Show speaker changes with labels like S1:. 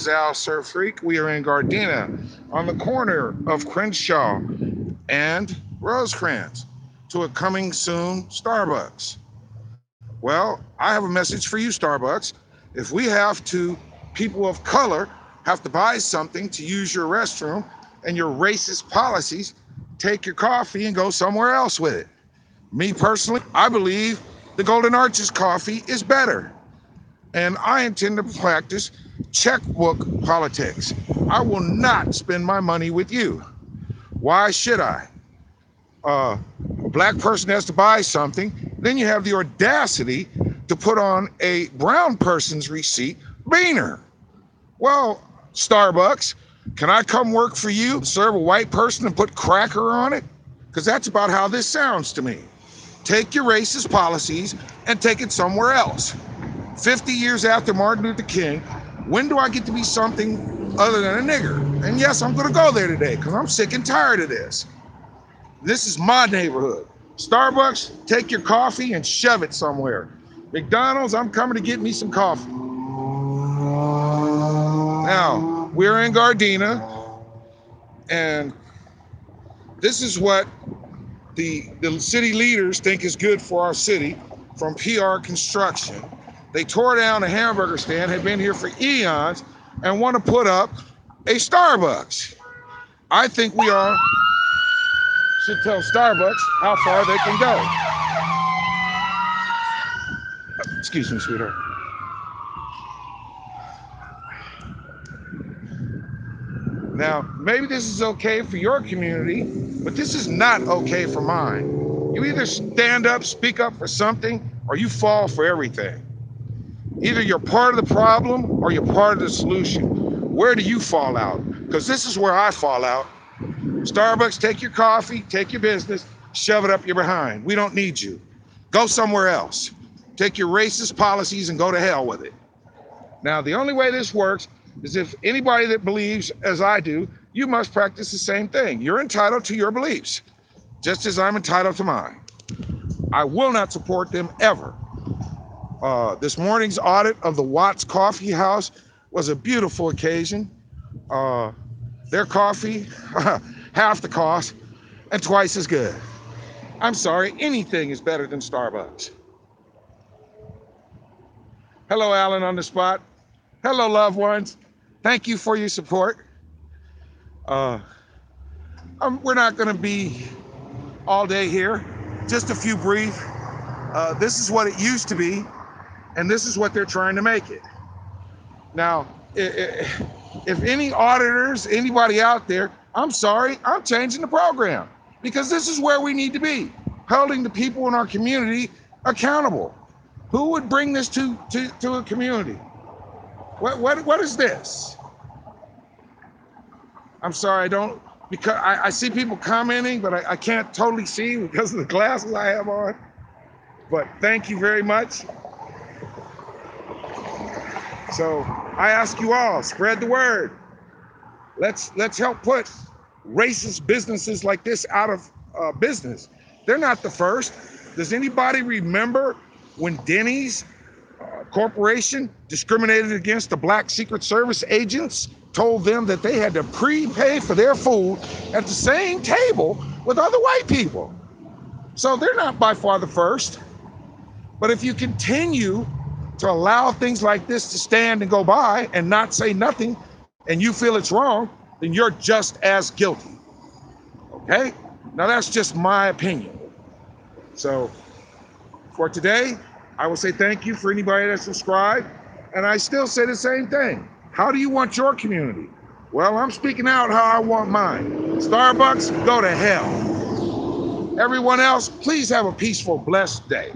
S1: is Al Surf Freak. We are in Gardena on the corner of Crenshaw and Rosecrans to a coming soon Starbucks. Well, I have a message for you, Starbucks. If we have to, people of color, have to buy something to use your restroom and your racist policies, take your coffee and go somewhere else with it. Me personally, I believe the Golden Arches coffee is better. And I intend to practice checkbook politics. I will not spend my money with you. Why should I? A black person has to buy something, then you have the audacity to put on a brown person's receipt, Beaner. Well, Starbucks, can I come work for you, serve a white person and put cracker on it? Because that's about how this sounds to me. Take your racist policies and take it somewhere else. 50 years after Martin Luther King, when do I get to be something other than a nigger? And yes, I'm gonna go there today because I'm sick and tired of this. This is my neighborhood. Starbucks, take your coffee and shove it somewhere. McDonald's, I'm coming to get me some coffee. Now, we're in Gardena, and this is what the city leaders think is good for our city from PR Construction. They tore down a hamburger stand, had been here for eons, and want to put up a Starbucks. I think we all should tell Starbucks how far they can go. Excuse me, sweetheart. Now, maybe this is okay for your community, but this is not okay for mine. You either stand up, speak up for something, or you fall for everything. Either you're part of the problem or you're part of the solution. Where do you fall out? Because this is where I fall out. Starbucks, take your coffee, take your business, shove it up your behind. We don't need you. Go somewhere else. Take your racist policies and go to hell with it. Now, the only way this works is if anybody that believes as I do, you must practice the same thing. You're entitled to your beliefs, just as I'm entitled to mine. I will not support them ever. This morning's audit of the Watts Coffee House was a beautiful occasion. Their coffee, half the cost and twice as good. I'm sorry, anything is better than Starbucks. Hello, Alan on the spot. Hello, loved ones. Thank you for your support. We're not gonna be all day here, just a few brief. This is what it used to be, and this is what they're trying to make it. Now, if any auditors, anybody out there, I'm sorry, I'm changing the program because this is where we need to be, holding the people in our community accountable. Who would bring this to a community? What is this? I'm sorry, because I see people commenting, but I can't totally see because of the glasses I have on. But thank you very much. So I ask you all, spread the word. Let's help put racist businesses like this out of business. They're not the first. Does anybody remember when Denny's corporation discriminated against the black Secret Service agents, told them that they had to prepay for their food at the same table with other white people? So they're not by far the first. But if you continue to allow things like this to stand and go by and not say nothing, and you feel it's wrong, then you're just as guilty. Okay? Now that's just my opinion. So for today, I will say thank you for anybody that subscribed. And I still say the same thing. How do you want your community? Well, I'm speaking out how I want mine. Starbucks, go to hell. Everyone else, please have a peaceful, blessed day.